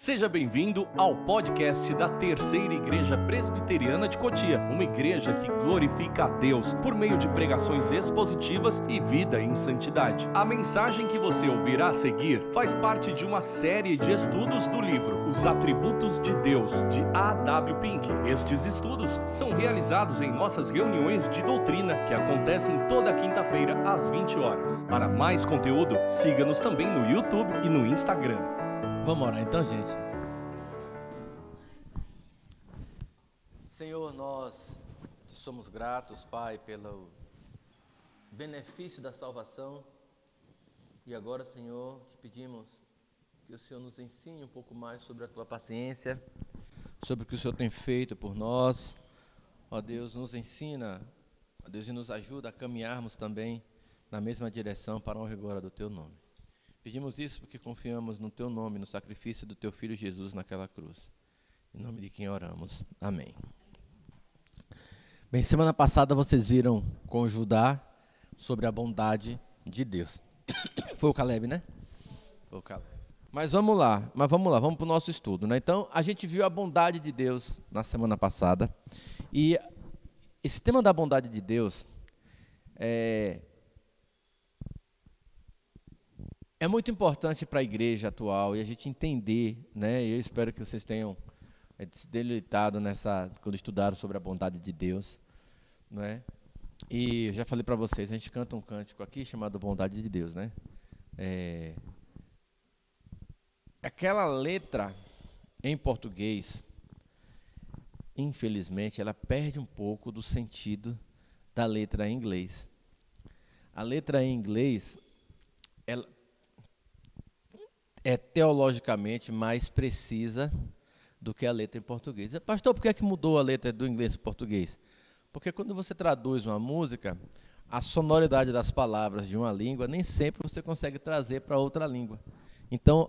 Seja bem-vindo ao podcast da Terceira Igreja Presbiteriana de Cotia, uma igreja que glorifica a Deus por meio de pregações expositivas e vida em santidade. A mensagem que você ouvirá a seguir faz parte de uma série de estudos do livro Os Atributos de Deus, de A.W. Pink. Estes estudos são realizados em nossas reuniões de doutrina, que acontecem toda quinta-feira às 20 horas. Para mais conteúdo, siga-nos também no YouTube e no Instagram. Vamos orar então, gente. Senhor, nós somos gratos, Pai, pelo benefício da salvação. E agora, Senhor, te pedimos que o Senhor nos ensine um pouco mais sobre a tua paciência, sobre o que o Senhor tem feito por nós. Ó Deus, nos ensina, ó Deus, e nos ajuda a caminharmos também na mesma direção para a honra e glória do teu nome. Pedimos isso porque confiamos no teu nome, no sacrifício do teu Filho Jesus naquela cruz. Em nome de quem oramos. Amém. Bem, semana passada vocês viram com Judá sobre a bondade de Deus. Foi o Caleb, né? Foi o Caleb. Mas vamos lá, vamos para o nosso estudo, né? Então, a gente viu a bondade de Deus na semana passada. E esse tema da bondade de Deus é muito importante para a igreja atual e a gente entender, né? Eu espero que vocês tenham se deleitado quando estudaram sobre a bondade de Deus, né? E eu já falei para vocês, a gente canta um cântico aqui chamado Bondade de Deus, né? Aquela letra em português, infelizmente, ela perde um pouco do sentido da letra em inglês. A letra em inglês, ela é teologicamente mais precisa do que a letra em português. Pastor, por que é que mudou a letra do inglês para o português? Porque quando você traduz uma música, a sonoridade das palavras de uma língua, nem sempre você consegue trazer para outra língua. Então,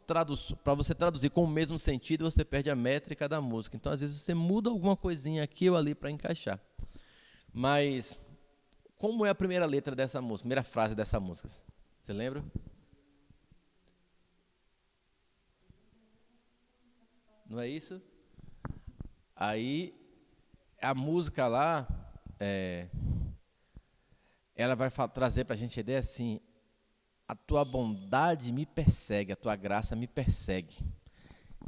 para você traduzir com o mesmo sentido, você perde a métrica da música. Então, às vezes, você muda alguma coisinha aqui ou ali para encaixar. Mas, como é a primeira letra dessa música, primeira frase dessa música? Você lembra? Não é isso? Aí, a música lá, ela vai trazer para a gente a ideia assim: a tua bondade me persegue, a tua graça me persegue.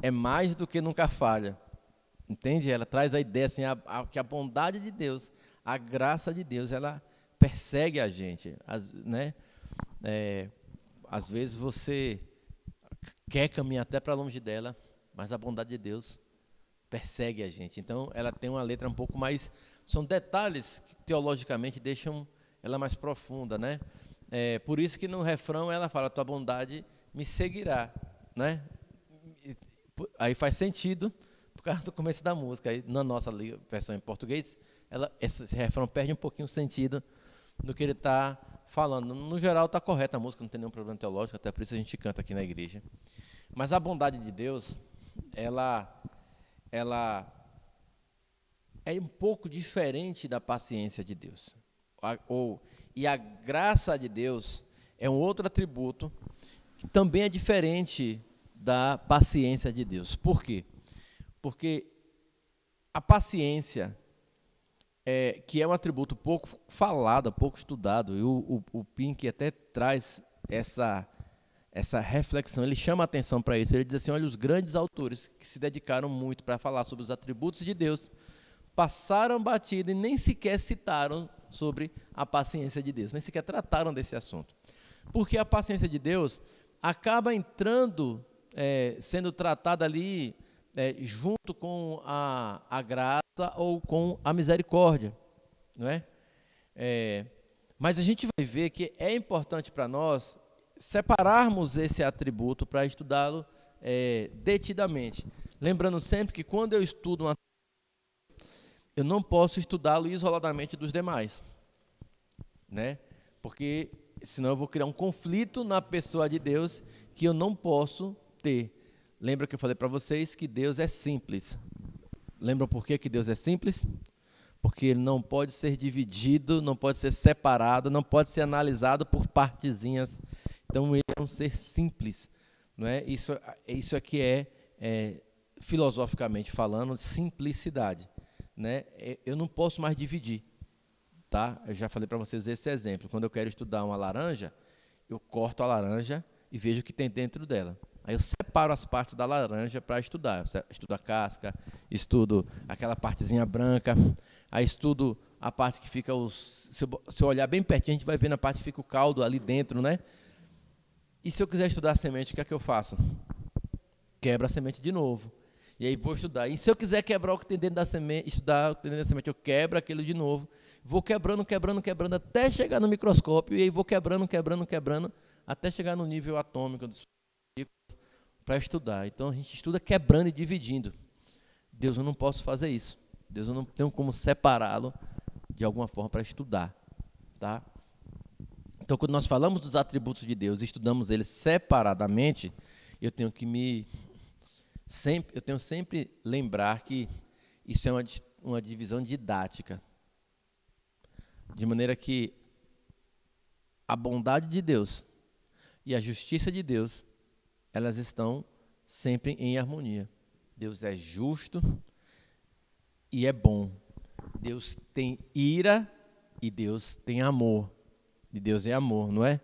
É mais do que nunca falha. Entende? Ela traz a ideia assim, que a bondade de Deus, a graça de Deus, ela persegue a gente. Né? Às vezes você quer caminhar até para longe dela, mas a bondade de Deus persegue a gente. Então, ela tem uma letra um pouco mais... São detalhes que, teologicamente, deixam ela mais profunda, né? Por isso que no refrão ela fala, tua bondade me seguirá, né? Aí faz sentido, por causa do começo da música. Aí, na nossa versão em português, esse refrão perde um pouquinho o sentido do que ele está falando. No geral, está correta a música, não tem nenhum problema teológico, até por isso a gente canta aqui na igreja. Mas a bondade de Deus... ela é um pouco diferente da paciência de Deus. E a graça de Deus é um outro atributo que também é diferente da paciência de Deus. Por quê? Porque a paciência, que é um atributo pouco falado, pouco estudado, e o Pink até traz essa reflexão, ele chama a atenção para isso. Ele diz assim, olha, os grandes autores que se dedicaram muito para falar sobre os atributos de Deus, passaram batido e nem sequer citaram sobre a paciência de Deus, nem sequer trataram desse assunto. Porque a paciência de Deus acaba entrando, sendo tratada ali junto com a graça ou com a misericórdia, não é? Mas a gente vai ver que é importante para nós separarmos esse atributo para estudá-lo detidamente. Lembrando sempre que quando eu estudo um atributo, eu não posso estudá-lo isoladamente dos demais, né? Porque senão eu vou criar um conflito na pessoa de Deus que eu não posso ter. Lembra que eu falei para vocês que Deus é simples. Lembram por que Deus é simples? Porque ele não pode ser dividido, não pode ser separado, não pode ser analisado por partezinhas. Então, ele é um ser simples, Não é? Isso aqui é filosoficamente falando, simplicidade. Né? Eu não posso mais dividir. Tá? Eu já falei para vocês esse exemplo. Quando eu quero estudar uma laranja, eu corto a laranja e vejo o que tem dentro dela. Aí eu separo as partes da laranja para estudar. Eu estudo a casca, estudo aquela partezinha branca, aí estudo a parte que fica se eu olhar bem pertinho, a gente vai ver na parte que fica o caldo ali dentro, né? E se eu quiser estudar a semente, o que é que eu faço? Quebro a semente de novo. E aí vou estudar. E se eu quiser quebrar o que tem dentro da semente, estudar o que tem dentro da semente, eu quebro aquilo de novo. Vou quebrando, até chegar no microscópio. E aí vou quebrando, até chegar no nível atômico dos partículas para estudar. Então a gente estuda quebrando e dividindo. Deus, eu não posso fazer isso. Deus, eu não tenho como separá-lo de alguma forma para estudar. Tá? Então, quando nós falamos dos atributos de Deus e estudamos eles separadamente, eu tenho sempre lembrar que isso é uma divisão didática. De maneira que a bondade de Deus e a justiça de Deus, elas estão sempre em harmonia. Deus é justo e é bom. Deus tem ira e Deus tem amor. E Deus é amor, não é?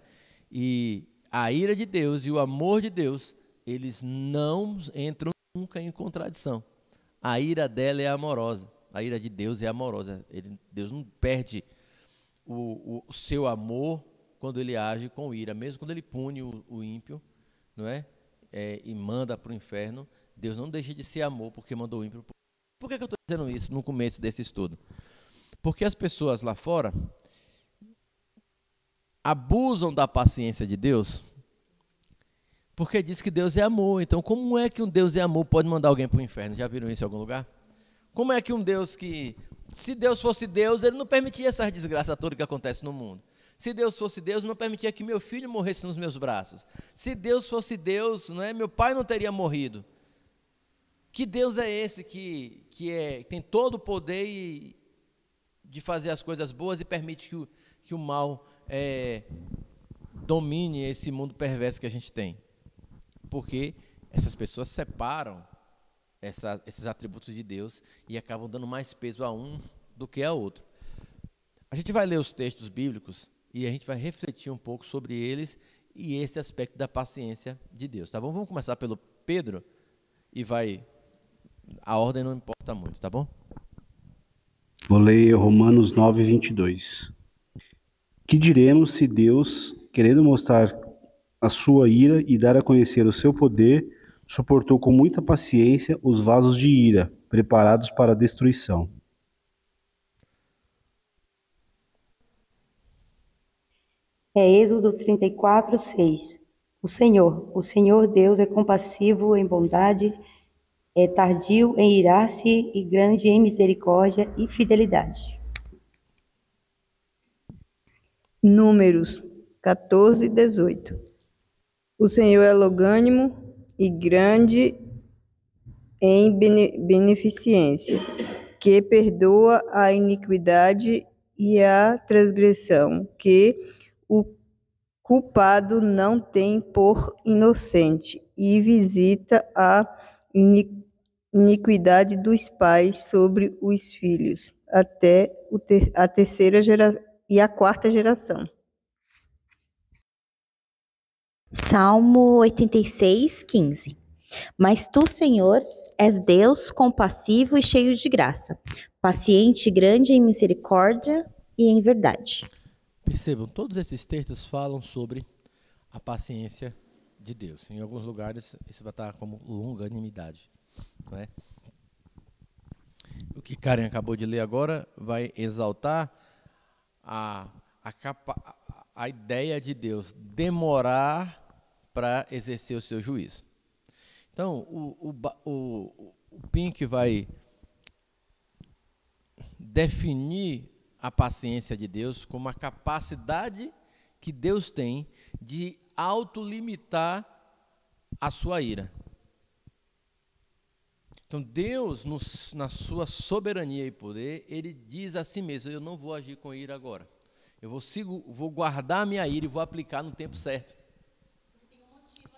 E a ira de Deus e o amor de Deus, eles não entram nunca em contradição. A ira dela é amorosa. A ira de Deus é amorosa. Deus não perde o seu amor quando ele age com ira. Mesmo quando ele pune o ímpio, não é? E manda para o inferno, Deus não deixa de ser amor porque mandou o ímpio. Por que eu estou dizendo isso no começo desse estudo? Porque as pessoas lá fora abusam da paciência de Deus, porque diz que Deus é amor. Então, como é que um Deus é amor pode mandar alguém para o inferno? Já viram isso em algum lugar? Como é que um Deus que... Se Deus fosse Deus, ele não permitia essas desgraças todas que acontecem no mundo. Se Deus fosse Deus, não permitia que meu filho morresse nos meus braços. Se Deus fosse Deus, não é? Meu pai não teria morrido. Que Deus é esse que tem todo o poder de fazer as coisas boas e permite que o mal domine esse mundo perverso que a gente tem? Porque essas pessoas separam esses atributos de Deus e acabam dando mais peso a um do que a outro. A gente vai ler os textos bíblicos e a gente vai refletir um pouco sobre eles e esse aspecto da paciência de Deus, tá bom? Vamos começar pelo Pedro e a ordem não importa muito, tá bom? Vou ler Romanos 9:22. Que diremos se Deus, querendo mostrar a sua ira e dar a conhecer o seu poder, suportou com muita paciência os vasos de ira, preparados para a destruição? Êxodo 34:6. O Senhor Deus é compassivo em bondade, é tardio em irar-se e grande em misericórdia e fidelidade. Números 14:18. O Senhor é longânimo e grande em beneficência, que perdoa a iniquidade e a transgressão, que o culpado não tem por inocente, e visita a iniquidade dos pais sobre os filhos, até a terceira e a quarta geração. Salmo 86:15. Mas tu, Senhor, és Deus compassivo e cheio de graça, paciente e grande em misericórdia e em verdade. Percebam, todos esses textos falam sobre a paciência de Deus. Em alguns lugares isso vai estar como longanimidade, não é? O que Karen acabou de ler agora vai exaltar a ideia de Deus demorar para exercer o seu juízo. Então, o Pink vai definir a paciência de Deus como a capacidade que Deus tem de autolimitar a sua ira. Então, Deus, na sua soberania e poder, ele diz a si mesmo: eu não vou agir com ira agora. Eu vou guardar a minha ira e vou aplicar no tempo certo.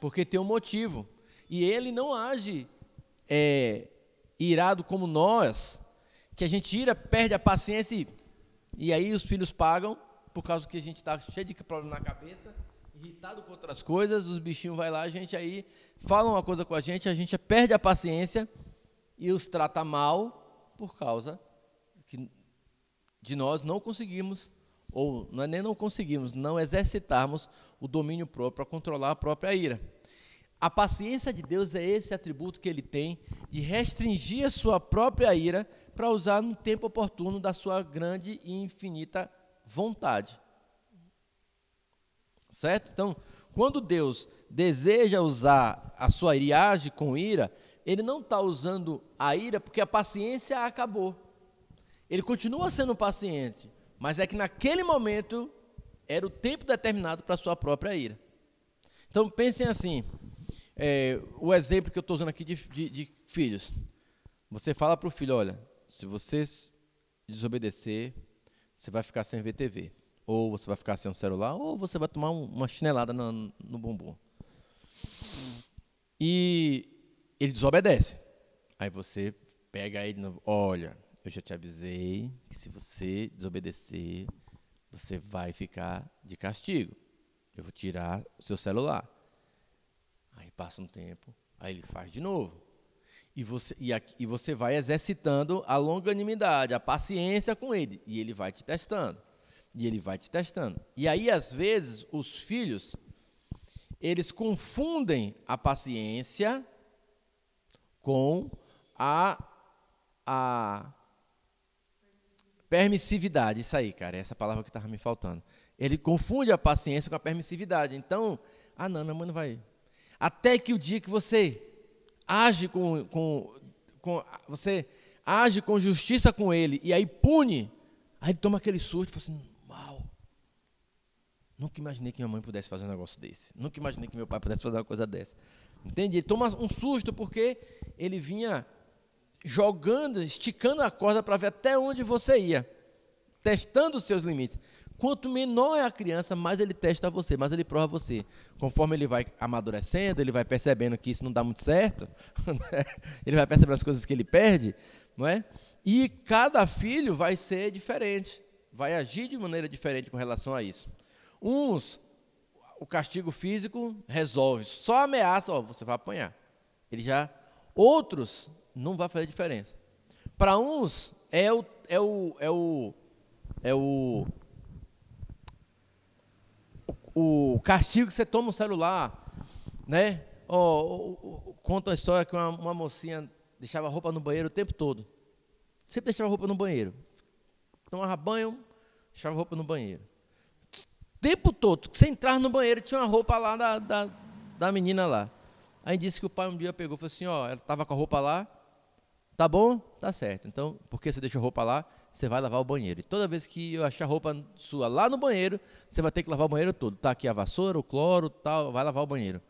Porque tem um motivo. E ele não age irado como nós, que a gente ira, perde a paciência e aí os filhos pagam, por causa que a gente está cheio de problema na cabeça, irritado com outras coisas, os bichinhos vai lá, a gente aí fala uma coisa com a gente perde a paciência e os trata mal por causa de nós não conseguimos, ou não é nem não conseguimos, não exercitarmos o domínio próprio para controlar a própria ira. A paciência de Deus é esse atributo que ele tem de restringir a sua própria ira para usar no tempo oportuno da sua grande e infinita vontade. Certo? Então, quando Deus deseja usar a sua ira e age com ira, ele não está usando a ira porque a paciência acabou. Ele continua sendo paciente, mas é que naquele momento era o tempo determinado para a sua própria ira. Então, pensem assim, o exemplo que eu estou usando aqui de filhos. Você fala para o filho, olha, se você desobedecer, você vai ficar sem ver TV. Ou você vai ficar sem um celular, ou você vai tomar uma chinelada no bumbum. E ele desobedece. Aí você pega ele, olha, eu já te avisei que se você desobedecer, você vai ficar de castigo. Eu vou tirar o seu celular. Aí passa um tempo, aí ele faz de novo. E você vai exercitando a longanimidade, a paciência com ele. E ele vai te testando. E ele vai te testando. E aí, às vezes, os filhos, eles confundem a paciência com a permissividade. Isso aí, cara, essa palavra que estava me faltando. Ele confunde a paciência com a permissividade. Então, não, minha mãe não vai. Até que o dia que você age você age com justiça com ele e aí pune, aí ele toma aquele susto e fala assim, uau, nunca imaginei que minha mãe pudesse fazer um negócio desse, nunca imaginei que meu pai pudesse fazer uma coisa dessa, entende? Ele toma um susto porque ele vinha jogando, esticando a corda para ver até onde você ia, testando os seus limites. Quanto menor é a criança, mais ele testa você, mais ele prova você. Conforme ele vai amadurecendo, ele vai percebendo que isso não dá muito certo, né? Ele vai percebendo as coisas que ele perde, não é? E cada filho vai ser diferente, vai agir de maneira diferente com relação a isso. Uns, o castigo físico resolve, só ameaça, você vai apanhar. Outros, não vai fazer diferença. Para uns, o castigo que você toma o celular, né? Conta a história que uma mocinha deixava a roupa no banheiro o tempo todo. Sempre deixava a roupa no banheiro. Tomava banho, deixava a roupa no banheiro. O tempo todo. Você entrar no banheiro, tinha uma roupa lá da menina lá. Aí disse que o pai um dia pegou e falou assim, ela estava com a roupa lá, tá bom? Tá certo. Então, porque você deixa a roupa lá, você vai lavar o banheiro. E toda vez que eu achar a roupa sua lá no banheiro, você vai ter que lavar o banheiro todo. Tá aqui a vassoura, o cloro, tal, vai lavar o banheiro.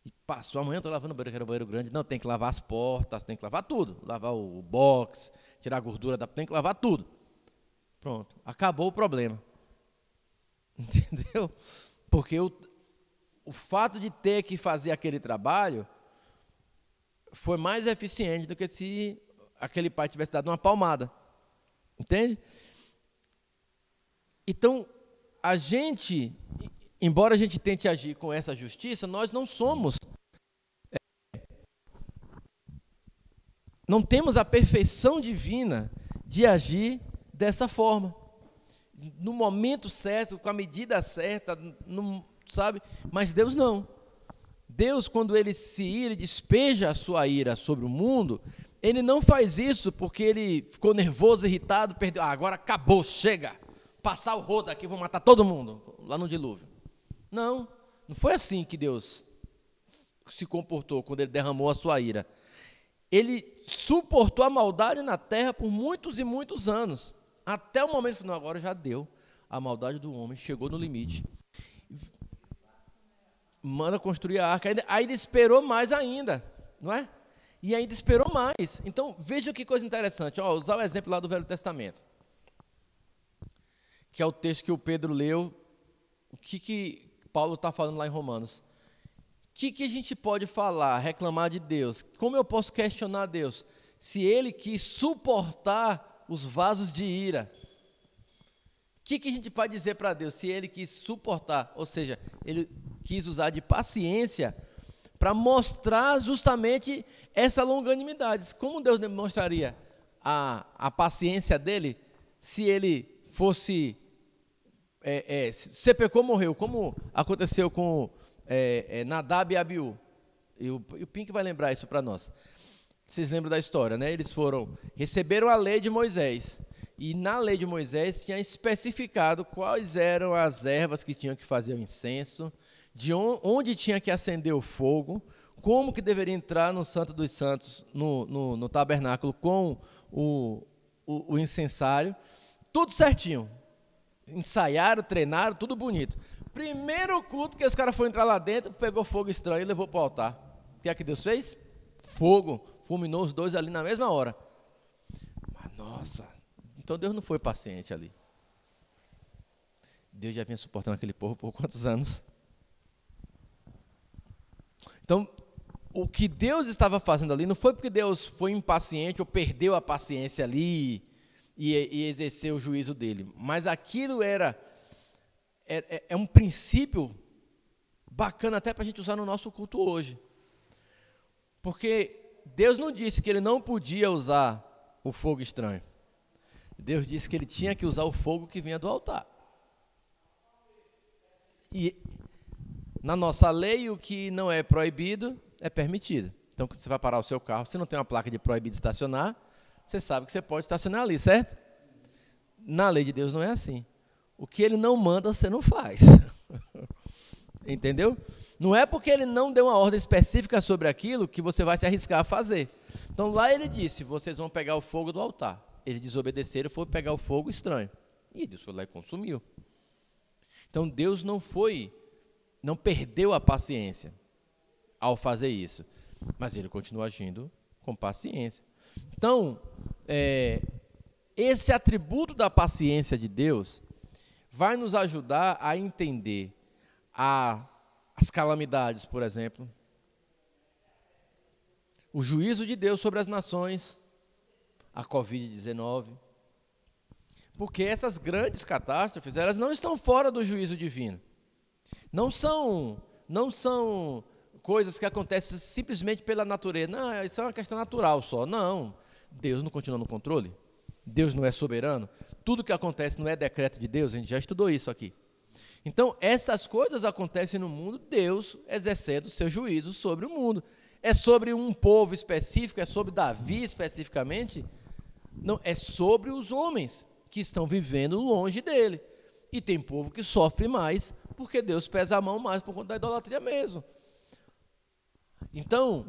E passou, amanhã eu estou lavando o banheiro, que era um banheiro grande. Não, tem que lavar as portas, tem que lavar tudo. Lavar o box, tirar a gordura, tem que lavar tudo. Pronto, acabou o problema. Entendeu? Porque o fato de ter que fazer aquele trabalho foi mais eficiente do que se aquele pai tivesse dado uma palmada. Entende? Então, embora a gente tente agir com essa justiça, nós não temos a perfeição divina de agir dessa forma. No momento certo, com a medida certa, sabe? Mas Deus não. Deus, quando ele se ira e despeja a sua ira sobre o mundo, ele não faz isso porque ele ficou nervoso, irritado, perdeu. Agora acabou, chega. Passar o rodo aqui, vou matar todo mundo lá no dilúvio. Não foi assim que Deus se comportou quando ele derramou a sua ira. Ele suportou a maldade na terra por muitos e muitos anos. Até o momento, não, agora já deu. A maldade do homem chegou no limite. Manda construir a arca. Ainda esperou mais ainda, não é? E ainda esperou mais. Então, veja que coisa interessante. Usar o exemplo lá do Velho Testamento, que é o texto que o Pedro leu. O que Paulo está falando lá em Romanos? que a gente pode falar, reclamar de Deus? Como eu posso questionar Deus? Se Ele quis suportar os vasos de ira. O que a gente pode dizer para Deus? Se Ele quis suportar, ou seja, Ele quis usar de paciência para mostrar justamente essa longanimidade. Como Deus demonstraria a paciência dele se Ele fosse... se você pecou, morreu, como aconteceu com Nadab e Abiú. E o Pink vai lembrar isso para nós. Vocês lembram da história, né? Eles receberam a lei de Moisés. E na lei de Moisés tinha especificado quais eram as ervas que tinham que fazer o incenso, de onde tinha que acender o fogo, como que deveria entrar no Santo dos Santos, no tabernáculo, com o incensário. Tudo certinho. Ensaiaram, treinaram, tudo bonito. Primeiro culto que esse cara foi entrar lá dentro, pegou fogo estranho e levou para o altar. O que é que Deus fez? Fogo. Fulminou os dois ali na mesma hora. Mas, nossa, então Deus não foi paciente ali. Deus já vinha suportando aquele povo por quantos anos? Então, o que Deus estava fazendo ali não foi porque Deus foi impaciente ou perdeu a paciência ali e exerceu o juízo dele. Mas aquilo é um princípio bacana até para a gente usar no nosso culto hoje. Porque Deus não disse que ele não podia usar o fogo estranho. Deus disse que ele tinha que usar o fogo que vinha do altar. E na nossa lei, o que não é proibido é permitido. Então, quando você vai parar o seu carro, se não tem uma placa de proibido estacionar, você sabe que você pode estacionar ali, certo? Na lei de Deus não é assim. O que ele não manda, você não faz. Entendeu? Não é porque ele não deu uma ordem específica sobre aquilo que você vai se arriscar a fazer. Então lá ele disse, vocês vão pegar o fogo do altar. Eles desobedeceram e foram pegar o fogo estranho. E Deus foi lá e consumiu. Então Deus não perdeu a paciência ao fazer isso. Mas ele continua agindo com paciência. Então, esse atributo da paciência de Deus vai nos ajudar a entender as calamidades, por exemplo, o juízo de Deus sobre as nações, a Covid-19, porque essas grandes catástrofes, elas não estão fora do juízo divino, não são coisas que acontecem simplesmente pela natureza, não, isso é uma questão natural só, não, Deus não continua no controle, Deus não é soberano, tudo que acontece não é decreto de Deus, a gente já estudou isso aqui. Então, essas coisas acontecem no mundo, Deus exercendo o seu juízo sobre o mundo. É sobre um povo específico, é sobre Davi especificamente? Não, é sobre os homens que estão vivendo longe dele. E tem povo que sofre mais, porque Deus pesa a mão mais por conta da idolatria mesmo. Então,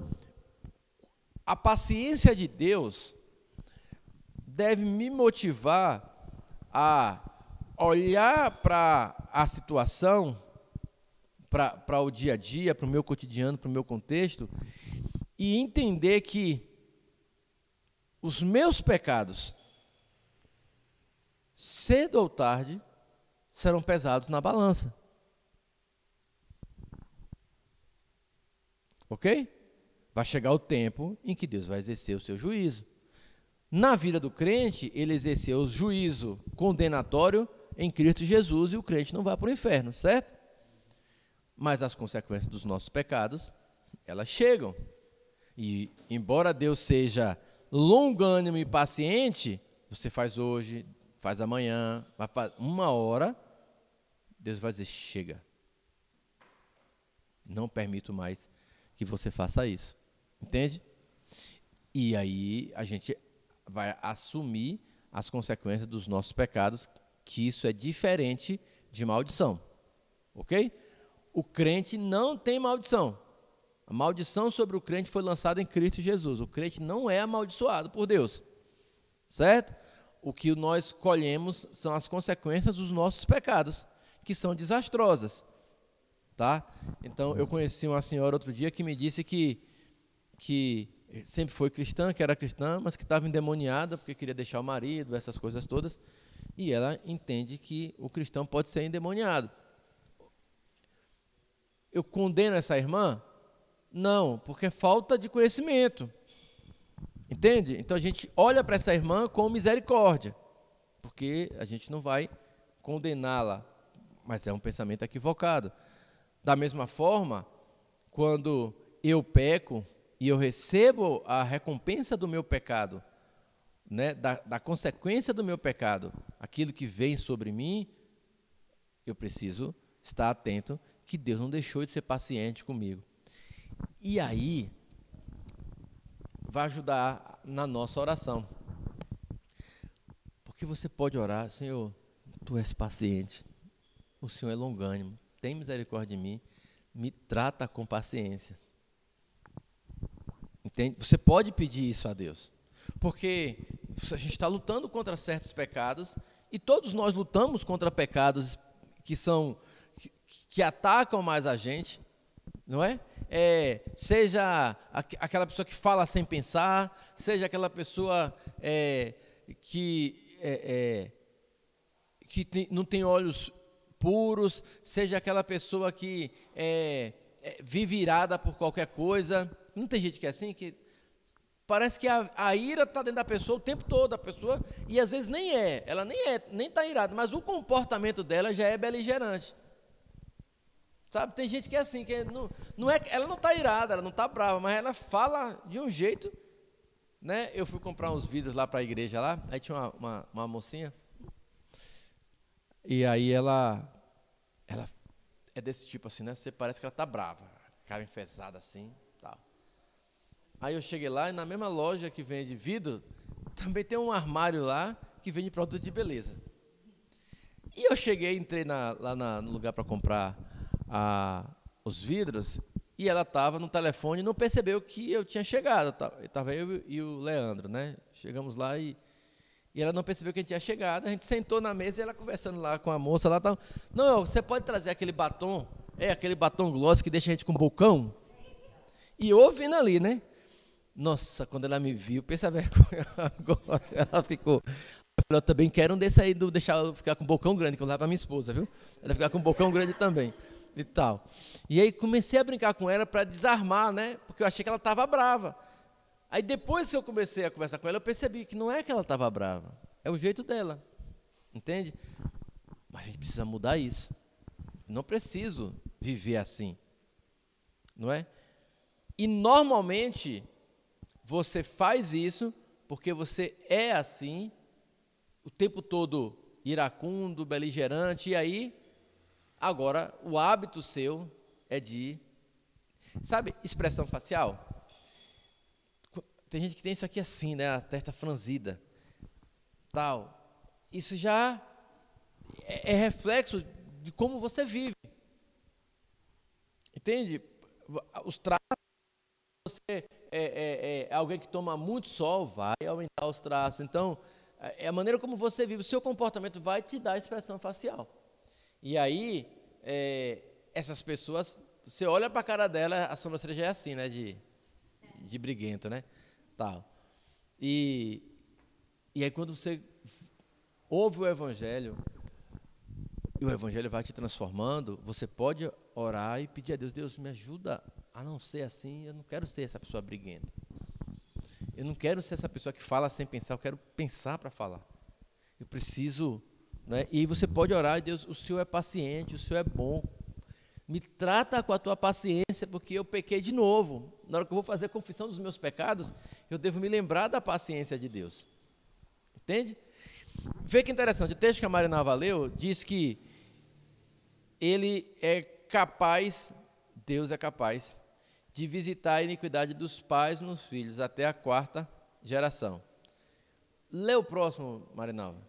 a paciência de Deus deve me motivar a olhar para a situação, para o dia a dia, para o meu cotidiano, para o meu contexto, e entender que os meus pecados, cedo ou tarde, serão pesados na balança. Ok? Vai chegar o tempo em que Deus vai exercer o seu juízo. Na vida do crente, ele exerceu o juízo condenatório em Cristo Jesus e o crente não vai para o inferno, certo? Mas as consequências dos nossos pecados, elas chegam. E embora Deus seja longânimo e paciente, você faz hoje, faz amanhã, vai fazer uma hora, Deus vai dizer, chega. Não permito mais que você faça isso. Entende? E aí a gente vai assumir as consequências dos nossos pecados, que isso é diferente de maldição, ok? O crente não tem maldição. A maldição sobre o crente foi lançada em Cristo Jesus. O crente não é amaldiçoado por Deus, certo? O que nós colhemos são as consequências dos nossos pecados, que são desastrosas, tá? Então, eu conheci uma senhora outro dia que me disse que sempre foi cristã, que era cristã, mas que estava endemoniada porque queria deixar o marido, essas coisas todas. E ela entende que o cristão pode ser endemoniado. Eu condeno essa irmã? Não, porque é falta de conhecimento. Entende? Então a gente olha para essa irmã com misericórdia, porque a gente não vai condená-la, mas é um pensamento equivocado. Da mesma forma, quando eu peco e eu recebo a recompensa do meu pecado, né, da consequência do meu pecado, aquilo que vem sobre mim, eu preciso estar atento que Deus não deixou de ser paciente comigo. E aí, vai ajudar na nossa oração. Porque você pode orar: Senhor, Tu és paciente, o Senhor é longânimo, tem misericórdia de mim, me trata com paciência. Entende? Você pode pedir isso a Deus, porque a gente está lutando contra certos pecados, e todos nós lutamos contra pecados que atacam mais a gente, não é? Seja aquela pessoa que fala sem pensar, seja aquela pessoa que não tem olhos puros, seja aquela pessoa que vive irada por qualquer coisa. Não tem gente que é assim, que parece que a ira está dentro da pessoa o tempo todo, a pessoa, e às vezes ela nem está irada, mas o comportamento dela já é beligerante. Sabe, tem gente que é assim, que ela não está irada, ela não está brava, mas ela fala de um jeito, né? Eu fui comprar uns vidros lá para a igreja lá, aí tinha uma mocinha, e aí ela é desse tipo assim, né? Você parece que ela está brava, cara enfesada assim, tal. Aí eu cheguei lá, e na mesma loja que vende vidro, também tem um armário lá que vende produto de beleza. E eu entrei lá no lugar para comprar os vidros, e ela estava no telefone e não percebeu que eu tinha chegado. Estava eu e o Leandro, né? Chegamos lá e ela não percebeu que a gente tinha chegado. A gente sentou na mesa e ela conversando lá com a moça lá. Não, você pode trazer aquele batom, aquele batom gloss que deixa a gente com bocão? E eu ouvindo ali, né? Nossa, quando ela me viu, pensa a vergonha agora. Ela ficou... Eu também quero um desse aí, deixar eu ficar com bocão grande, que eu vou dar para minha esposa, viu? Ela ficar com bocão grande também. E tal. E aí comecei a brincar com ela para desarmar, né? Porque eu achei que ela estava brava. Aí depois que eu comecei a conversar com ela, eu percebi que não é que ela estava brava, é o jeito dela, entende? Mas a gente precisa mudar isso. Não preciso viver assim, não é? E normalmente você faz isso porque você é assim, o tempo todo iracundo, beligerante, e aí agora o hábito seu é de, sabe, expressão facial? Tem gente que tem isso aqui assim, né, a testa franzida, tal. Isso já é reflexo de como você vive, entende? Os traços, você é alguém que toma muito sol, vai aumentar os traços. Então, é a maneira como você vive, o seu comportamento vai te dar expressão facial. E aí, essas pessoas, você olha para a cara dela, a sobrancelha já é assim, né, de briguento, né, tal. E aí quando você ouve o Evangelho, e o Evangelho vai te transformando, você pode orar e pedir a Deus: Deus, me ajuda a não ser assim, eu não quero ser essa pessoa briguenta. Eu não quero ser essa pessoa que fala sem pensar, eu quero pensar para falar. Eu preciso, né? E aí você pode orar: Deus, o Senhor é paciente, o Senhor é bom. Me trata com a tua paciência, porque eu pequei de novo. Na hora que eu vou fazer a confissão dos meus pecados, eu devo me lembrar da paciência de Deus. Entende? Vê que interessante, o texto que a Marinalva leu diz que ele é capaz, Deus é capaz, de visitar a iniquidade dos pais nos filhos até a 4ª geração. Lê o próximo, Marinalva,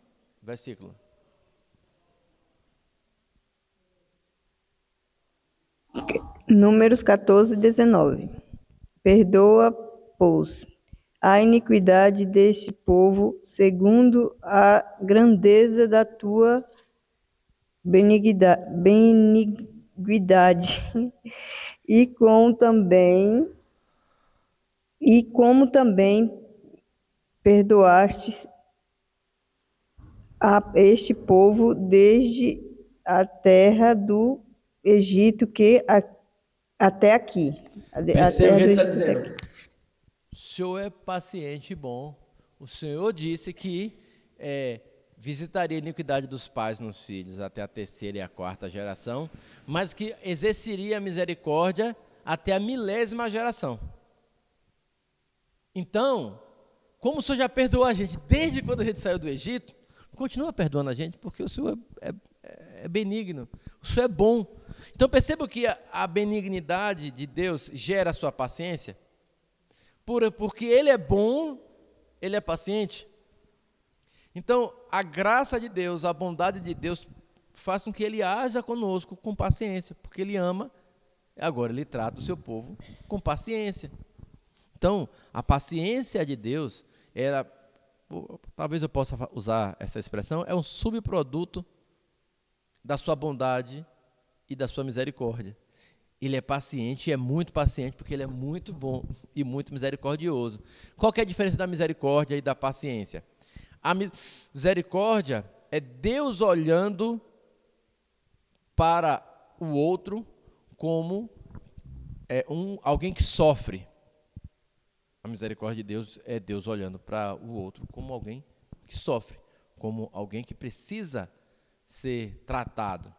versículo. Números 14, 19. Perdoa, pois, a iniquidade deste povo, segundo a grandeza da tua beniguidade, e como também perdoaste a este povo desde a terra do Egito, que Até aqui. Perceba o que ele está do- dizendo. O Senhor é paciente e bom. O Senhor disse que visitaria a iniquidade dos pais nos filhos até a 3ª e a 4ª geração, mas que exerceria a misericórdia até a 1000ª geração. Então, como o Senhor já perdoou a gente desde quando a gente saiu do Egito, continua perdoando a gente, porque o Senhor é benigno, o Senhor é bom. Então perceba que a benignidade de Deus gera a sua paciência, porque Ele é bom, Ele é paciente. Então, a graça de Deus, a bondade de Deus faz com que Ele haja conosco com paciência, porque Ele ama, agora Ele trata o seu povo com paciência. Então, a paciência de Deus, talvez eu possa usar essa expressão, é um subproduto da sua bondade e da sua misericórdia. Ele é paciente e é muito paciente porque Ele é muito bom e muito misericordioso. Qual que é a diferença da misericórdia e da paciência? A misericórdia é Deus olhando para o outro como alguém que sofre. A misericórdia de Deus é Deus olhando para o outro como alguém que sofre, como alguém que precisa ser tratado.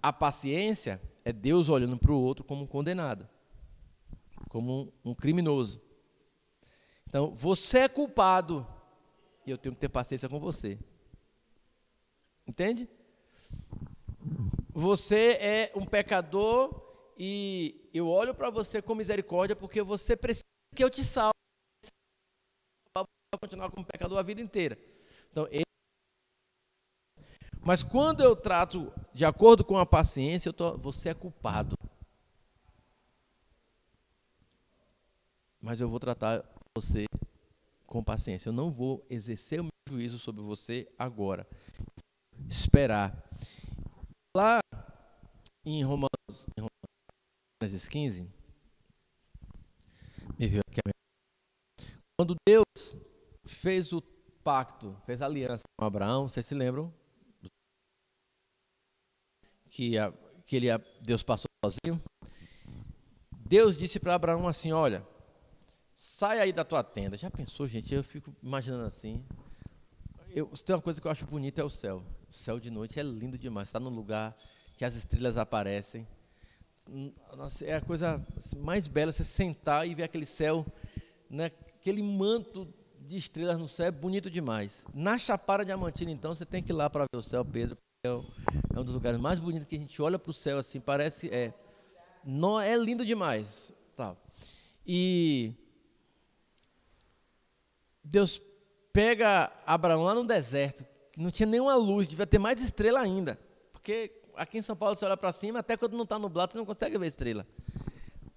A paciência é Deus olhando para o outro como um condenado, como um criminoso. Então, você é culpado e eu tenho que ter paciência com você. Entende? Você é um pecador e eu olho para você com misericórdia porque você precisa que eu te salve. Vai continuar como pecador a vida inteira. Então, mas quando eu trato de acordo com a paciência, você é culpado. Mas eu vou tratar você com paciência. Eu não vou exercer o meu juízo sobre você agora. Esperar. Lá em Romanos 15, me viu aqui. Quando Deus fez o pacto, fez a aliança com Abraão, vocês se lembram? Que Deus passou sozinho. Deus disse para Abraão assim, olha, sai aí da tua tenda. Já pensou, gente? Eu fico imaginando assim. Tem uma coisa que eu acho bonita, é o céu. O céu de noite é lindo demais. Está num lugar que as estrelas aparecem. Nossa, é a coisa mais bela, você sentar e ver aquele céu, né, aquele manto de estrelas no céu, é bonito demais. Na Chapada Diamantina, então, você tem que ir lá para ver o céu, Pedro. É um dos lugares mais bonitos que a gente olha para o céu assim, parece, é lindo demais. Tá. E Deus pega Abraão lá no deserto, que não tinha nenhuma luz, devia ter mais estrela ainda, porque aqui em São Paulo você olha para cima, até quando não está nublado você não consegue ver estrela.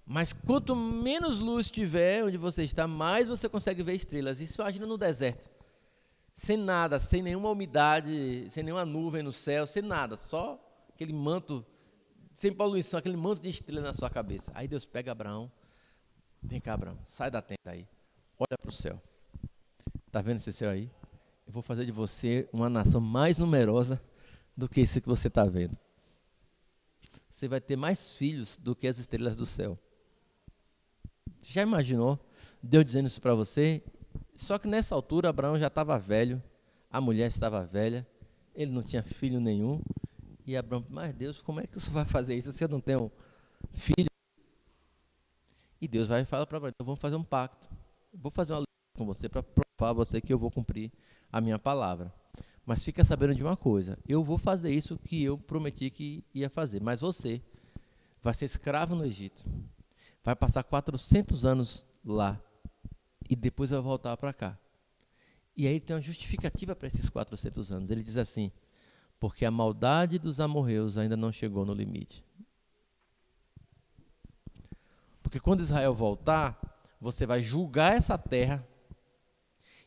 Mas quanto menos luz tiver onde você está, mais você consegue ver estrelas. Isso imagina no deserto. Sem nada, sem nenhuma umidade, sem nenhuma nuvem no céu, sem nada, só aquele manto, sem poluição, aquele manto de estrela na sua cabeça. Aí Deus pega Abraão, vem cá Abraão, sai da tenda aí, olha para o céu. Está vendo esse céu aí? Eu vou fazer de você uma nação mais numerosa do que esse que você está vendo. Você vai ter mais filhos do que as estrelas do céu. Você já imaginou Deus dizendo isso para você? Só que nessa altura Abraão já estava velho, a mulher estava velha, ele não tinha filho nenhum. E Abraão, mas Deus, como é que você vai fazer isso se eu não tenho filho? E Deus vai falar para Abraão, então vamos fazer um pacto. Eu vou fazer uma aliança com você para provar a você que eu vou cumprir a minha palavra. Mas fica sabendo de uma coisa, eu vou fazer isso que eu prometi que ia fazer, mas você vai ser escravo no Egito, vai passar 400 anos lá e depois vai voltar para cá. E aí tem uma justificativa para esses 400 anos. Ele diz assim, porque a maldade dos amorreus ainda não chegou no limite. Porque quando Israel voltar, você vai julgar essa terra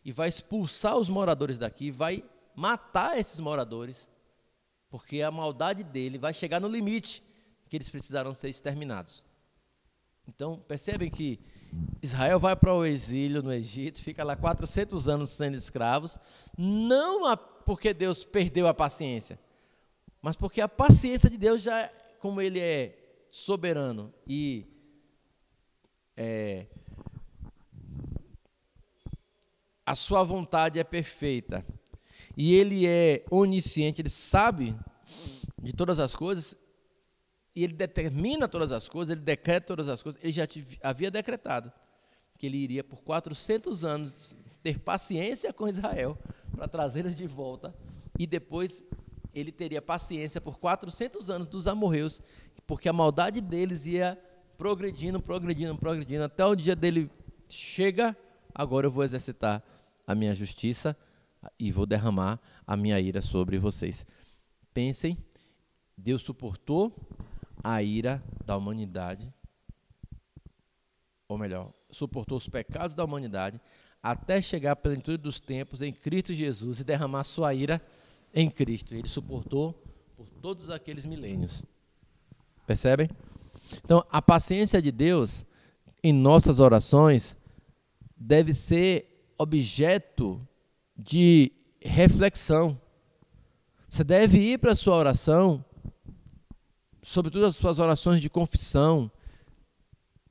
e vai expulsar os moradores daqui, vai matar esses moradores, porque a maldade dele vai chegar no limite que eles precisarão ser exterminados. Então, percebem que Israel vai para o exílio no Egito, fica lá 400 anos sendo escravos, não porque Deus perdeu a paciência, mas porque a paciência de Deus, já, como ele é soberano e a sua vontade é perfeita, e ele é onisciente, ele sabe de todas as coisas, e ele determina todas as coisas, ele decreta todas as coisas, ele já havia decretado que ele iria por 400 anos ter paciência com Israel para trazê-los de volta, e depois ele teria paciência por 400 anos dos amorreus, porque a maldade deles ia progredindo, até o dia dele chega, agora eu vou exercitar a minha justiça e vou derramar a minha ira sobre vocês. Pensem, Deus suportou a ira da humanidade, ou melhor, suportou os pecados da humanidade, até chegar à plenitude dos tempos em Cristo Jesus e derramar sua ira em Cristo. Ele suportou por todos aqueles milênios. Percebem? Então, a paciência de Deus em nossas orações deve ser objeto de reflexão. Você deve ir para a sua oração, sobretudo as suas orações de confissão,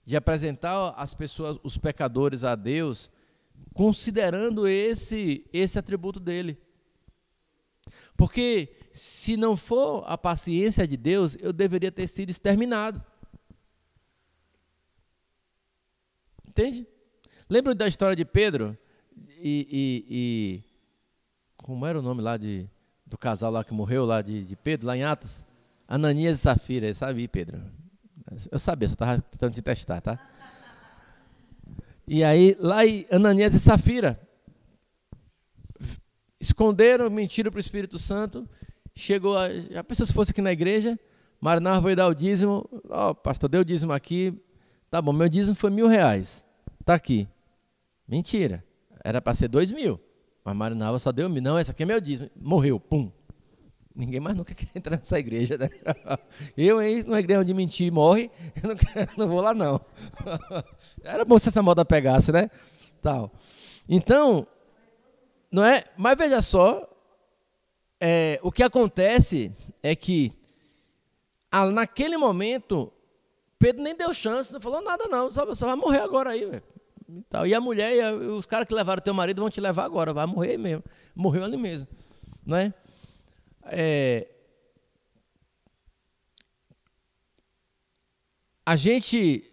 de apresentar as pessoas, os pecadores a Deus, considerando esse atributo dele. Porque se não for a paciência de Deus, eu deveria ter sido exterminado. Entende? Lembra da história de Pedro e como era o nome lá do casal lá que morreu lá de Pedro, lá em Atos? Ananias e Safira, sabe, Pedro? Eu sabia, só estava tentando te testar, tá? E aí, lá em Ananias e Safira, esconderam, mentiram para o Espírito Santo, chegou, já pensou se fosse aqui na igreja, Maranhão foi dar o dízimo, pastor, deu o dízimo aqui, tá bom, meu dízimo foi R$1.000, tá aqui. Mentira, era para ser 2.000, mas Maranhão só deu 1.000, não, essa aqui é meu dízimo, morreu, pum. Ninguém mais nunca quer entrar nessa igreja, né? Eu, hein, numa igreja onde mentir morre, eu não vou lá, não. Era bom se essa moda pegasse, né? Tal. Então, não é? Mas veja só, o que acontece é que, naquele momento, Pedro nem deu chance, não falou nada, não. Você vai morrer agora aí, velho. E a mulher, os caras que levaram teu marido vão te levar agora, vai morrer mesmo. Morreu ali mesmo, não é? A gente,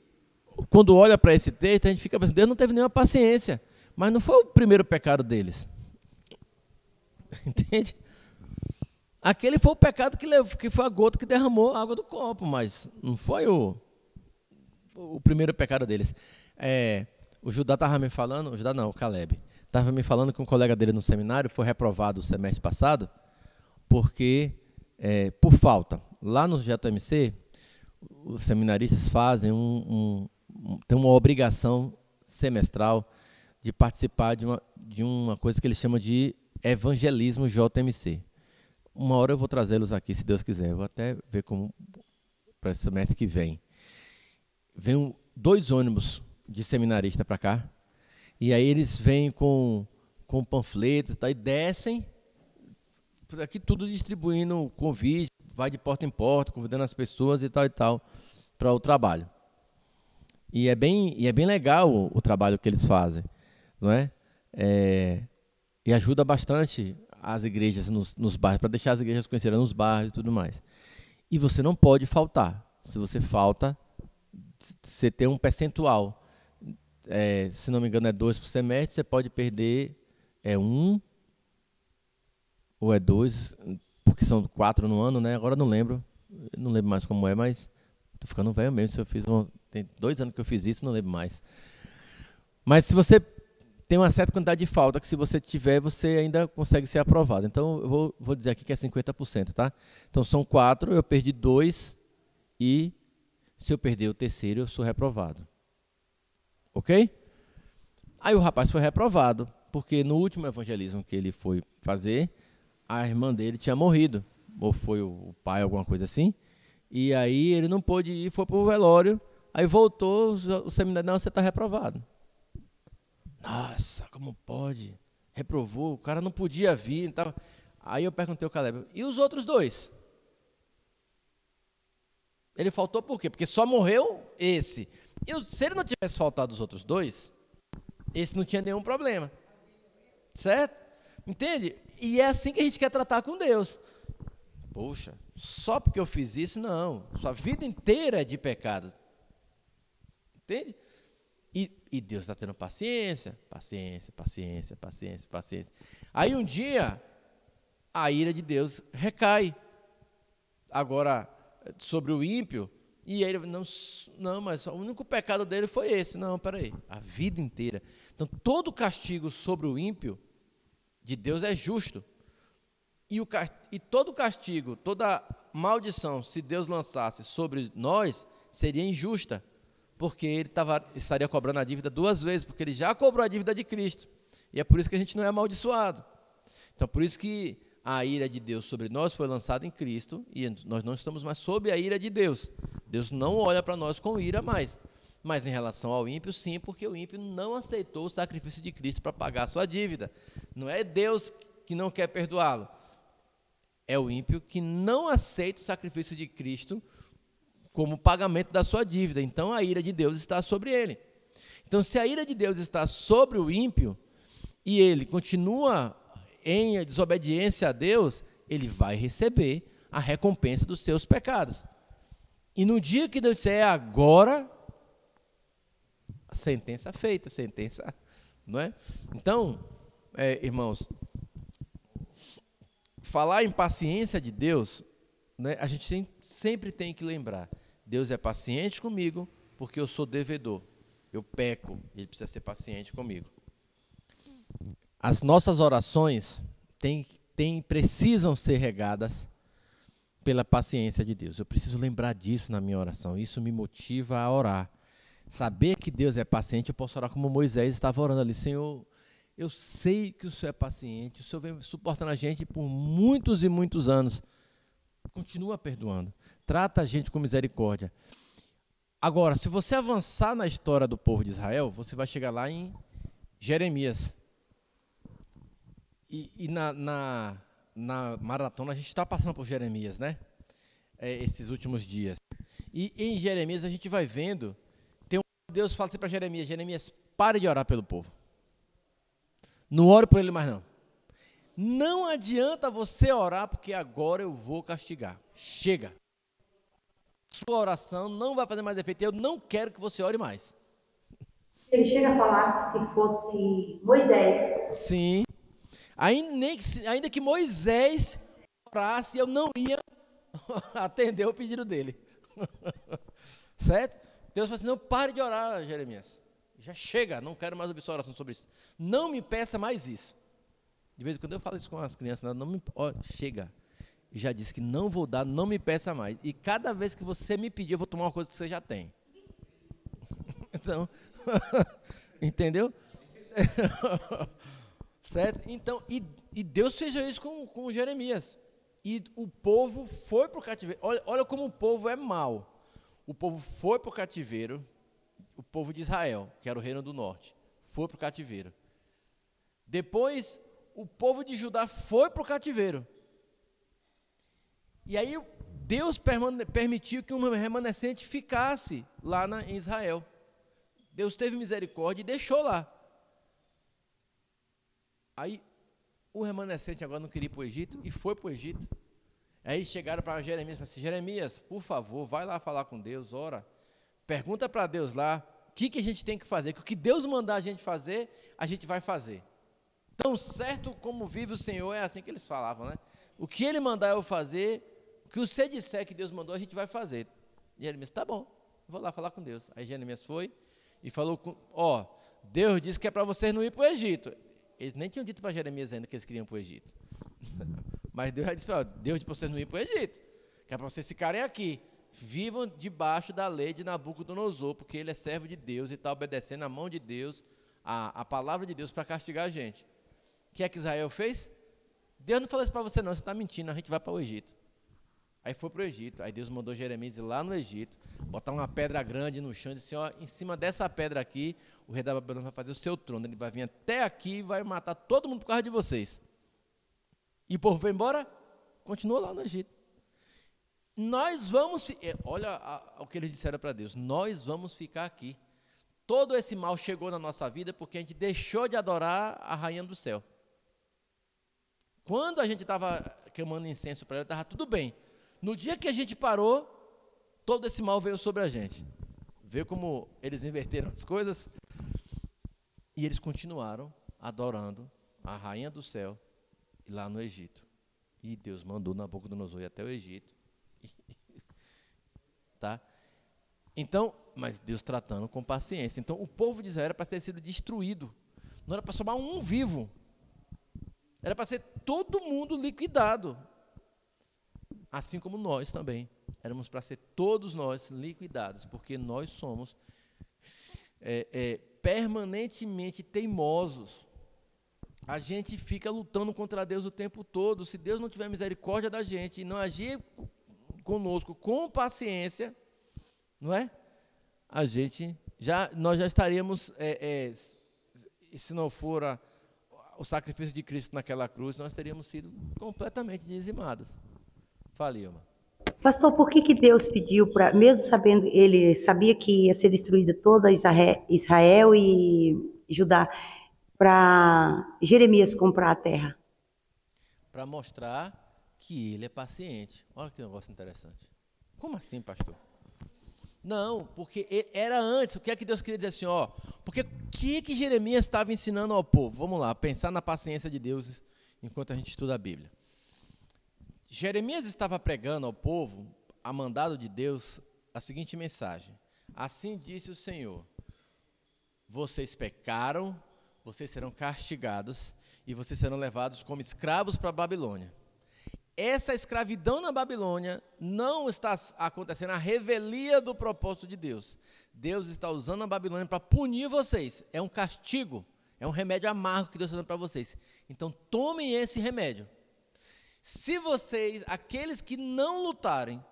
quando olha para esse texto, a gente fica pensando, Deus não teve nenhuma paciência, mas não foi o primeiro pecado deles. Entende? Aquele foi o pecado que foi a gota que derramou a água do copo, mas não foi o primeiro pecado deles. O Judá estava me falando, o Caleb, estava me falando que um colega dele no seminário foi reprovado o semestre passado, porque, por falta, lá no JMC, os seminaristas fazem tem uma obrigação semestral de participar de uma coisa que eles chamam de evangelismo JMC. Uma hora eu vou trazê-los aqui, se Deus quiser. Eu vou até ver como para esse semestre que vem. Vem 2 ônibus de seminarista para cá, e aí eles vêm com panfletos, tá, e descem aqui tudo distribuindo convite, vai de porta em porta, convidando as pessoas e tal, para o trabalho. E é bem legal o trabalho que eles fazem, não é? E ajuda bastante as igrejas nos bairros, para deixar as igrejas conhecerem nos bairros e tudo mais. E você não pode faltar. Se você falta, você tem um percentual. Se não me engano, é 2 por semestre, você pode perder 1 ou 2, porque são 4 no ano, né? Agora eu não lembro mais como é, mas tô ficando velho mesmo. Se eu fiz tem 2 anos que eu fiz isso, não lembro mais. Mas se você tem uma certa quantidade de falta, que se você tiver, você ainda consegue ser aprovado. Então, eu vou dizer aqui que é 50%, tá? Então, são 4, eu perdi 2, e se eu perder o terceiro, eu sou reprovado. Ok? Aí o rapaz foi reprovado, porque no último evangelismo que ele foi fazer, a irmã dele tinha morrido, ou foi o pai, alguma coisa assim, e aí ele não pôde ir, foi para o velório, aí voltou, o seminário, não, você está reprovado. Nossa, como pode? Reprovou, o cara não podia vir. Então... Aí eu perguntei ao Caleb, e os outros 2? Ele faltou por quê? Porque só morreu esse. Se ele não tivesse faltado os outros dois, esse não tinha nenhum problema. Certo? Entende? E é assim que a gente quer tratar com Deus. Poxa, só porque eu fiz isso, não. Sua vida inteira é de pecado. Entende? E Deus está tendo paciência. Aí um dia, a ira de Deus recai. Agora, sobre o ímpio, e ele, não, mas o único pecado dele foi esse. Não, peraí, a vida inteira. Então, todo castigo sobre o ímpio de Deus é justo. E todo castigo, toda maldição, se Deus lançasse sobre nós, seria injusta, porque ele estaria cobrando a dívida 2 vezes, porque ele já cobrou a dívida de Cristo. E é por isso que a gente não é amaldiçoado. Então, por isso que a ira de Deus sobre nós foi lançada em Cristo, e nós não estamos mais sob a ira de Deus. Deus não olha para nós com ira mais. Mas em relação ao ímpio, sim, porque o ímpio não aceitou o sacrifício de Cristo para pagar a sua dívida. Não é Deus que não quer perdoá-lo. É o ímpio que não aceita o sacrifício de Cristo como pagamento da sua dívida. Então a ira de Deus está sobre ele. Então, se a ira de Deus está sobre o ímpio e ele continua em desobediência a Deus, ele vai receber a recompensa dos seus pecados. E no dia que Deus disser agora, a sentença feita, não é? Então, irmãos, falar em paciência de Deus, né, a gente sempre tem que lembrar, Deus é paciente comigo porque eu sou devedor, eu peco, ele precisa ser paciente comigo. As nossas orações precisam ser regadas pela paciência de Deus. Eu preciso lembrar disso na minha oração, isso me motiva a orar. Saber que Deus é paciente, eu posso orar como Moisés estava orando ali, Senhor, eu sei que o Senhor é paciente, o Senhor vem suportando a gente por muitos e muitos anos. Continua perdoando. Trata a gente com misericórdia. Agora, se você avançar na história do povo de Israel, você vai chegar lá em Jeremias. E na maratona a gente está passando por Jeremias, né? Esses últimos dias. E em Jeremias a gente vai vendo, Deus fala assim para Jeremias, Jeremias, pare de orar pelo povo. Não ore por ele mais não. Não adianta você orar, porque agora eu vou castigar. Chega. Sua oração não vai fazer mais efeito. Eu não quero que você ore mais. Ele chega a falar que se fosse Moisés. Sim. Ainda que Moisés orasse, eu não ia atender o pedido dele. Certo? Deus falou assim, não, pare de orar, Jeremias. Já chega, não quero mais ouvir sua oração sobre isso. Não me peça mais isso. De vez em quando eu falo isso com as crianças, chega. Já disse que não vou dar, não me peça mais. E cada vez que você me pedir, eu vou tomar uma coisa que você já tem. Então, entendeu? Certo? Então, e Deus fez isso com Jeremias. E o povo foi para o cativeiro. Olha como o povo é mau. O povo foi para o cativeiro. O povo de Israel, que era o reino do norte, foi para o cativeiro. Depois, o povo de Judá foi para o cativeiro. E aí, Deus permitiu que um remanescente ficasse lá em Israel. Deus teve misericórdia e deixou lá. Aí, o remanescente agora não queria ir para o Egito e foi para o Egito. Aí chegaram para Jeremias e falaram assim, Jeremias, por favor, vai lá falar com Deus, ora. Pergunta para Deus lá, o que a gente tem que fazer, que o que Deus mandar a gente fazer, a gente vai fazer. Tão certo como vive o Senhor, é assim que eles falavam, né? O que Ele mandar eu fazer, o que você disser que Deus mandou, a gente vai fazer. E Jeremias, tá bom, vou lá falar com Deus. Aí Jeremias foi e falou, Deus disse que é para vocês não ir para o Egito. Eles nem tinham dito para Jeremias ainda que eles queriam para o Egito. Mas Deus já disse, Deus disse para vocês não ir para o Egito, que é para vocês ficarem aqui. Vivam debaixo da lei de Nabucodonosor, porque ele é servo de Deus e está obedecendo a mão de Deus, a palavra de Deus para castigar a gente. O que é que Israel fez? Deus não falou isso para você não, você está mentindo, a gente vai para o Egito. Aí foi para o Egito, aí Deus mandou Jeremias ir lá no Egito, botar uma pedra grande no chão e disse, em cima dessa pedra aqui, o rei da Babilônia vai fazer o seu trono, ele vai vir até aqui e vai matar todo mundo por causa de vocês. E o povo foi embora, continuou lá no Egito. nós vamos, olha o que eles disseram para Deus, nós vamos ficar aqui. Todo esse mal chegou na nossa vida porque a gente deixou de adorar a rainha do céu. Quando a gente estava queimando incenso para ela, estava tudo bem. No dia que a gente parou, todo esse mal veio sobre a gente. Vê como eles inverteram as coisas? E eles continuaram adorando a rainha do céu lá no Egito. E Deus mandou Nabucodonosor ir até o Egito. Tá? Então, mas Deus tratando com paciência. Então, o povo de Israel era para ter sido destruído. Não era para sobrar um vivo. Era para ser todo mundo liquidado. Assim como nós também. Éramos para ser todos nós liquidados. Porque nós somos permanentemente teimosos. A gente fica lutando contra Deus o tempo todo. Se Deus não tiver misericórdia da gente e não agir conosco com paciência, não é? Nós já estaríamos, se não for o sacrifício de Cristo naquela cruz, nós teríamos sido completamente dizimados. Fale, Ilma. Pastor, por que Deus pediu para, mesmo sabendo, ele sabia que ia ser destruída toda Israel e Judá, para Jeremias comprar a terra? Para mostrar que ele é paciente. Olha que negócio interessante. Como assim, pastor? Não, porque era antes. O que é que Deus queria dizer assim, ó? Porque o que Jeremias estava ensinando ao povo? Vamos lá, pensar na paciência de Deus enquanto a gente estuda a Bíblia. Jeremias estava pregando ao povo, a mandado de Deus, a seguinte mensagem: assim disse o Senhor, vocês pecaram, vocês serão castigados e vocês serão levados como escravos para a Babilônia. Essa escravidão na Babilônia não está acontecendo a revelia do propósito de Deus. Deus está usando a Babilônia para punir vocês. É um castigo, é um remédio amargo que Deus está dando para vocês. Então tomem esse remédio. Se vocês, aqueles que não lutarem,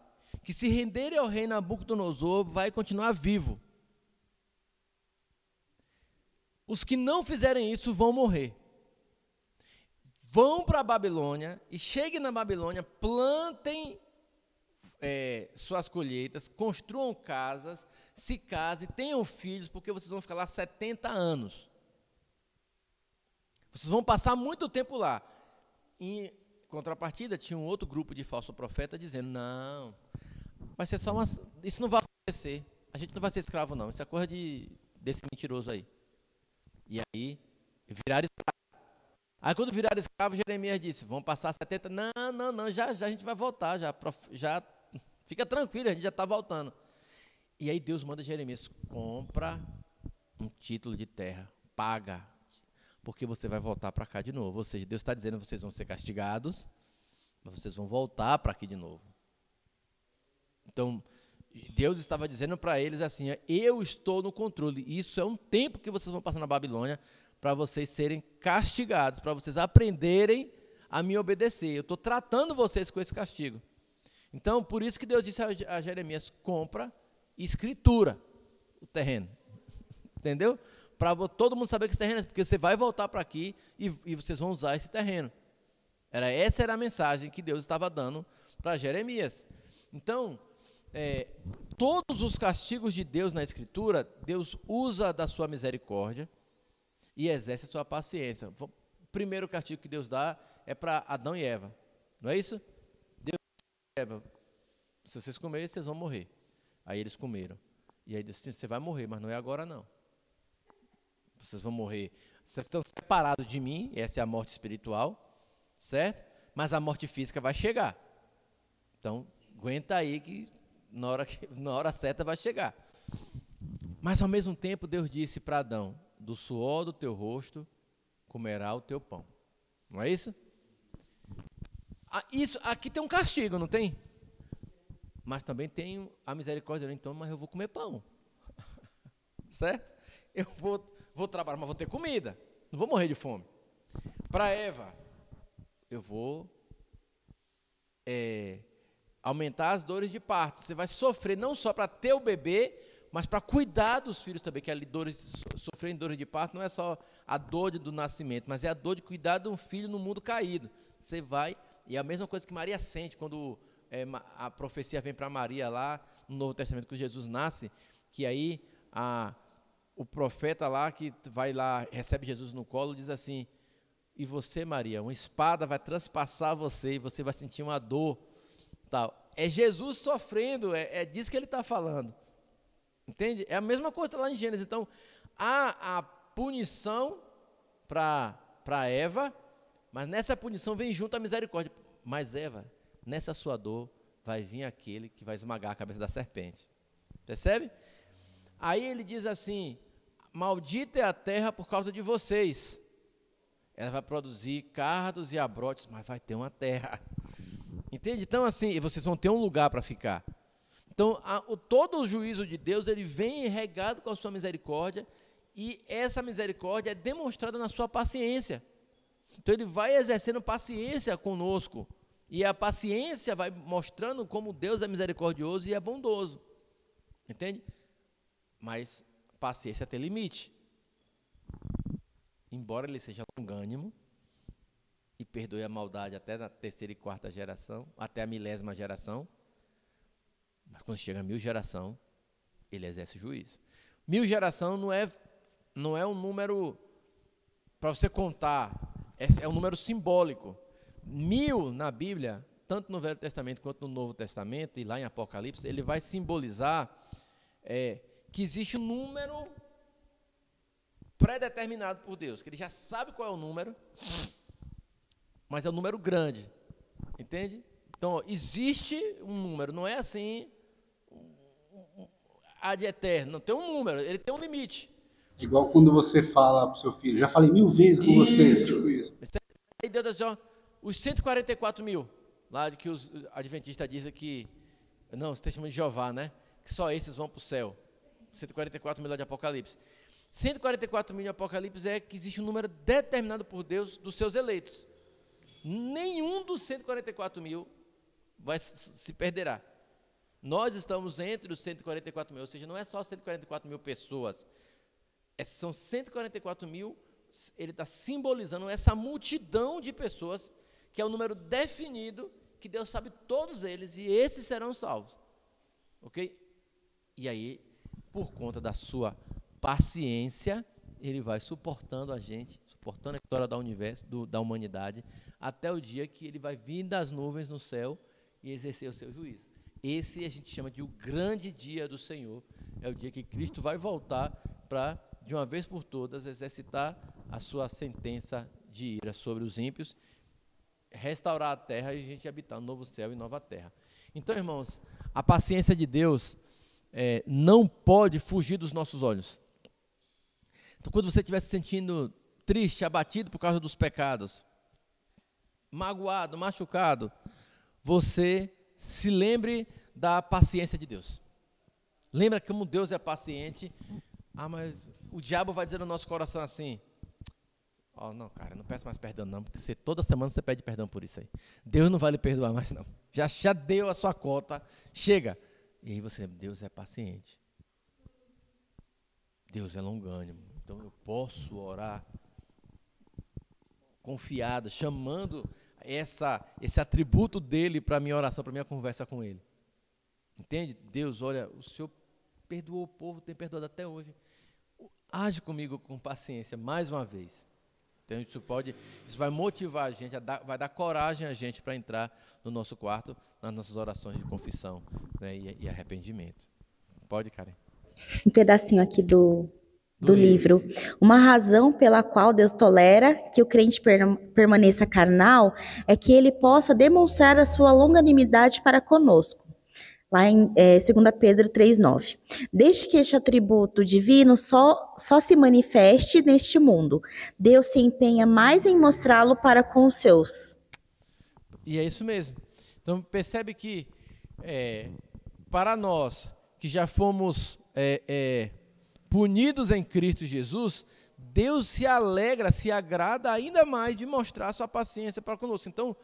que se renderem ao rei Nabucodonosor, vai continuar vivo. Os que não fizerem isso vão morrer. Vão para a Babilônia e cheguem na Babilônia, plantem suas colheitas, construam casas, se casem, tenham filhos, porque vocês vão ficar lá 70 anos. Vocês vão passar muito tempo lá. Em contrapartida, tinha um outro grupo de falso profeta dizendo, não, vai ser só isso não vai acontecer, a gente não vai ser escravo não, isso é coisa desse mentiroso aí. E aí, viraram escravo. Aí quando viraram escravo, Jeremias disse, vão passar 70, não, já a gente vai voltar, já fica tranquilo, a gente já está voltando. E aí Deus manda Jeremias, compra um título de terra, paga, porque você vai voltar para cá de novo. Ou seja, Deus está dizendo que vocês vão ser castigados, mas vocês vão voltar para aqui de novo. Então, Deus estava dizendo para eles assim, eu estou no controle. Isso é um tempo que vocês vão passar na Babilônia para vocês serem castigados, para vocês aprenderem a me obedecer. Eu estou tratando vocês com esse castigo. Então, por isso que Deus disse a Jeremias, compra e escritura o terreno. Entendeu? Para todo mundo saber que esse terreno é, porque você vai voltar para aqui e vocês vão usar esse terreno. Essa era a mensagem que Deus estava dando para Jeremias. Então, todos os castigos de Deus na Escritura, Deus usa da sua misericórdia e exerce a sua paciência. O primeiro castigo que Deus dá é para Adão e Eva. Não é isso? Deus disse a Eva, se vocês comerem, vocês vão morrer. Aí eles comeram. E aí Deus disse, você vai morrer, mas não é agora não. Vocês vão morrer. Vocês estão separados de mim, essa é a morte espiritual, certo? Mas a morte física vai chegar. Então, aguenta aí que na hora certa vai chegar. Mas ao mesmo tempo Deus disse para Adão, do suor do teu rosto comerá o teu pão. Não é isso? Isso aqui tem um castigo, não tem? Mas também tem a misericórdia, então, mas eu vou comer pão. Certo? Eu vou trabalhar, mas vou ter comida. Não vou morrer de fome. Para Eva, eu vou aumentar as dores de parto. Você vai sofrer não só para ter o bebê, mas para cuidar dos filhos também, que sofrer dores de parto não é só a dor do nascimento, mas é a dor de cuidar de um filho no mundo caído. Você vai, e é a mesma coisa que Maria sente quando a profecia vem para Maria lá, no Novo Testamento, que Jesus nasce, que aí o profeta lá, que vai lá, recebe Jesus no colo, diz assim: e você, Maria, uma espada vai transpassar você, e você vai sentir uma dor, tal. É Jesus sofrendo, é disso que ele está falando, entende? É a mesma coisa lá em Gênesis. Então, há a punição para Eva, mas nessa punição vem junto a misericórdia. Mas Eva, nessa sua dor, vai vir aquele que vai esmagar a cabeça da serpente. Percebe? Aí ele diz assim: maldita é a terra por causa de vocês. Ela vai produzir cardos e abrotes, mas vai ter uma terra. Entende? Então assim, vocês vão ter um lugar para ficar. Então, todo o juízo de Deus, ele vem regado com a sua misericórdia, e essa misericórdia é demonstrada na sua paciência. Então, ele vai exercendo paciência conosco, e a paciência vai mostrando como Deus é misericordioso e é bondoso. Entende? Mas paciência tem limite. Embora ele seja longânimo e perdoe a maldade até na 3ª e 4ª geração, até a 1000ª geração, mas quando chega a 1000 geração, ele exerce juízo. 1000 geração não é um número para você contar, é um número simbólico. 1000 na Bíblia, tanto no Velho Testamento quanto no Novo Testamento, e lá em Apocalipse, ele vai simbolizar que existe um número pré-determinado por Deus, que ele já sabe qual é o número, mas é um número grande, entende? Então, existe um número, não é assim, ad eterno, não tem um número, ele tem um limite. É igual quando você fala pro seu filho: já falei 1000 vezes com você, tipo isso. Aí Deus diz assim: os 144 mil, lá que os adventistas dizem que, não, os testemunhos de Jeová, né? Que só esses vão para o céu. 144 mil lá de Apocalipse. 144 mil de Apocalipse é que existe um número determinado por Deus dos seus eleitos. Nenhum dos 144 mil se perderá. Nós estamos entre os 144 mil, ou seja, não é só 144 mil pessoas. São 144 mil, ele está simbolizando essa multidão de pessoas, que é o número definido, que Deus sabe todos eles, e esses serão salvos. Ok? E aí, por conta da sua paciência, ele vai suportando a gente, suportando a história do universo, da humanidade, até o dia que ele vai vir das nuvens no céu e exercer o seu juízo. Esse a gente chama de o grande dia do Senhor. É o dia que Cristo vai voltar para, de uma vez por todas, exercitar a sua sentença de ira sobre os ímpios, restaurar a terra e a gente habitar no novo céu e nova terra. Então, irmãos, a paciência de Deus não pode fugir dos nossos olhos. Então, quando você estiver se sentindo triste, abatido por causa dos pecados, magoado, machucado, você se lembre da paciência de Deus. Lembra como Deus é paciente. Mas o diabo vai dizer no nosso coração assim: não, cara, não peço mais perdão não, porque toda semana você pede perdão por isso aí. Deus não vai lhe perdoar mais não. Já deu a sua cota, chega. E aí você lembra: Deus é paciente. Deus é longânimo. Então eu posso orar confiado, chamando esse atributo dele para a minha oração, para a minha conversa com ele. Entende? Deus, olha, o Senhor perdoou o povo, tem perdoado até hoje. Age comigo com paciência, mais uma vez. Então isso vai motivar a gente, vai dar coragem a gente para entrar no nosso quarto, nas nossas orações de confissão, né, e arrependimento. Pode, Karen? Um pedacinho aqui do livro. Uma razão pela qual Deus tolera que o crente permaneça carnal é que ele possa demonstrar a sua longanimidade para conosco. Lá em 2 Pedro 3,9. Desde que este atributo divino só se manifeste neste mundo, Deus se empenha mais em mostrá-lo para com os seus. E é isso mesmo. Então percebe que para nós que já fomos punidos em Cristo Jesus, Deus se alegra, se agrada ainda mais de mostrar a sua paciência para conosco. Então,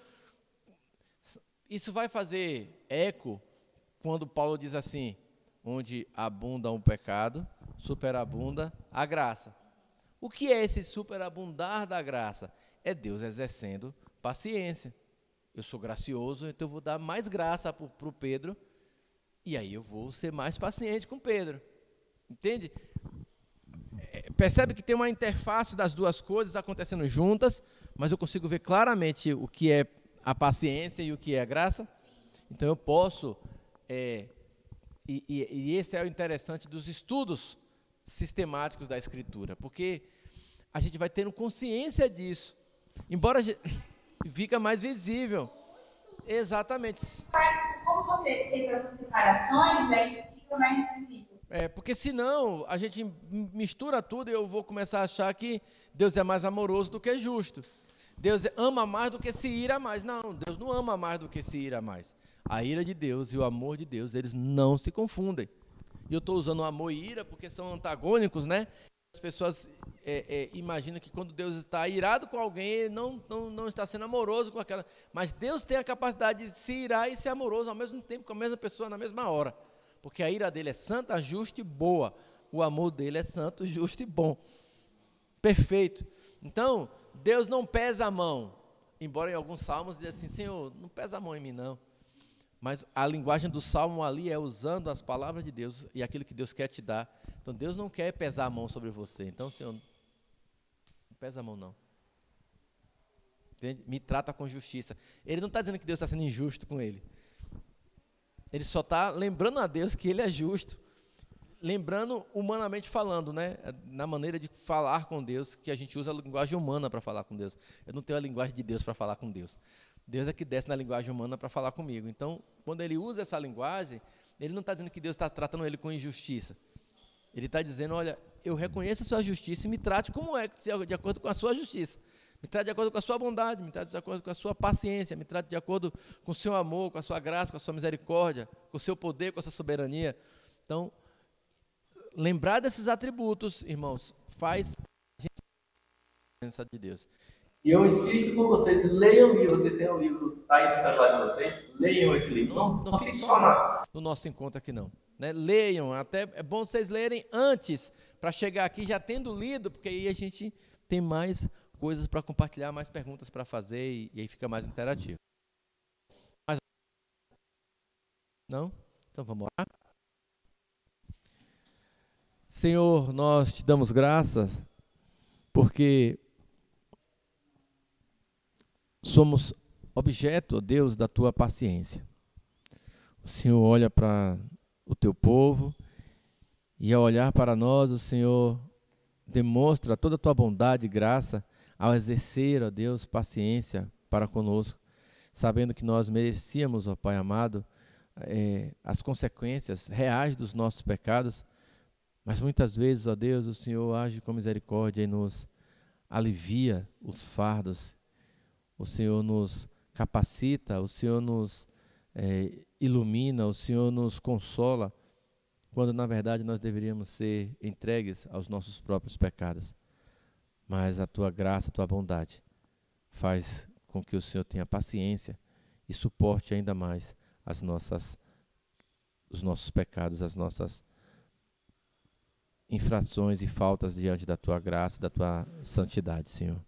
isso vai fazer eco quando Paulo diz assim: onde abunda o pecado, superabunda a graça. O que é esse superabundar da graça? É Deus exercendo paciência. eu sou gracioso, então eu vou dar mais graça para o Pedro, e aí eu vou ser mais paciente com o Pedro. Entende? Percebe que tem uma interface das duas coisas acontecendo juntas, mas eu consigo ver claramente o que é a paciência e o que é a graça. Então eu posso, e esse é o interessante dos estudos sistemáticos da Escritura, porque a gente vai tendo consciência disso, embora fica mais visível. Exatamente. Como você fez essas separações, aí fica mais visível. Porque senão a gente mistura tudo e eu vou começar a achar que Deus é mais amoroso do que justo. Deus ama mais do que se ira mais. Não, Deus não ama mais do que se ira mais. A ira de Deus e o amor de Deus, eles não se confundem. E eu estou usando amor e ira porque são antagônicos, né? As pessoas imaginam que quando Deus está irado com alguém, ele não está sendo amoroso com aquela. Mas Deus tem a capacidade de se irar e ser amoroso ao mesmo tempo com a mesma pessoa na mesma hora. Porque a ira dele é santa, justa e boa. O amor dele é santo, justo e bom. Perfeito. Então, Deus não pesa a mão. Embora em alguns salmos diga assim, Senhor, não pesa a mão em mim não. Mas a linguagem do salmo ali é usando as palavras de Deus e aquilo que Deus quer te dar. Então, Deus não quer pesar a mão sobre você. Então, Senhor, não pesa a mão não. Entende? Me trata com justiça. Ele não está dizendo que Deus está sendo injusto com ele. Ele só está lembrando a Deus que ele é justo, lembrando humanamente falando, né? Na maneira de falar com Deus, que a gente usa a linguagem humana para falar com Deus. Eu não tenho a linguagem de Deus para falar com Deus. Deus é que desce na linguagem humana para falar comigo. Então, quando ele usa essa linguagem, ele não está dizendo que Deus está tratando ele com injustiça. Ele está dizendo, olha, eu reconheço a sua justiça e me trate como é, de acordo com a sua justiça. Me trate de acordo com a sua bondade, me trate de acordo com a sua paciência, me trate de acordo com o seu amor, com a sua graça, com a sua misericórdia, com o seu poder, com a sua soberania. Então, lembrar desses atributos, irmãos, faz a gente a presença de Deus. E eu insisto com vocês, leiam o livro, vocês têm um livro, está aí no celular de vocês, leiam esse livro. Não fique só no nosso encontro aqui não. Né? Leiam, até é bom vocês lerem antes, para chegar aqui já tendo lido, porque aí a gente tem mais coisas para compartilhar, mais perguntas para fazer e aí fica mais interativo. Mas, não? Então vamos lá. Senhor, nós te damos graças porque somos objeto, ó Deus, da tua paciência. O Senhor olha para o teu povo e ao olhar para nós, o Senhor demonstra toda a tua bondade e graça ao exercer, ó Deus, paciência para conosco, sabendo que nós merecíamos, ó Pai amado, as consequências reais dos nossos pecados, mas muitas vezes, ó Deus, o Senhor age com misericórdia e nos alivia os fardos, o Senhor nos capacita, o Senhor nos ilumina, o Senhor nos consola, quando na verdade nós deveríamos ser entregues aos nossos próprios pecados. Mas a tua graça, a tua bondade faz com que o Senhor tenha paciência e suporte ainda mais os nossos pecados, as nossas infrações e faltas diante da tua graça, da tua santidade, Senhor.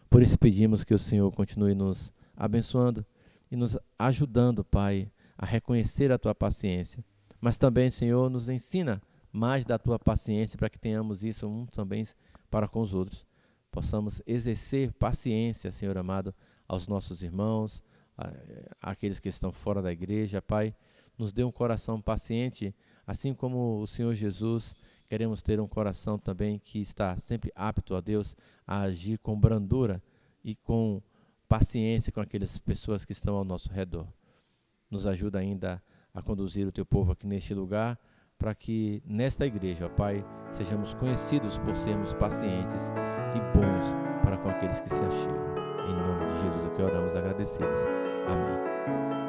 Por isso pedimos que o Senhor continue nos abençoando e nos ajudando, Pai, a reconhecer a tua paciência. Mas também, Senhor, nos ensina mais da tua paciência para que tenhamos isso uns também para com os outros. Possamos exercer paciência, Senhor amado, aos nossos irmãos, àqueles que estão fora da igreja. Pai, nos dê um coração paciente, assim como o Senhor Jesus. Queremos ter um coração também que está sempre apto a Deus a agir com brandura e com paciência com aquelas pessoas que estão ao nosso redor. Nos ajuda ainda a conduzir o teu povo aqui neste lugar, para que nesta igreja, ó Pai, sejamos conhecidos por sermos pacientes e bons para com aqueles que se achegam. Em nome de Jesus é que oramos agradecidos. Amém.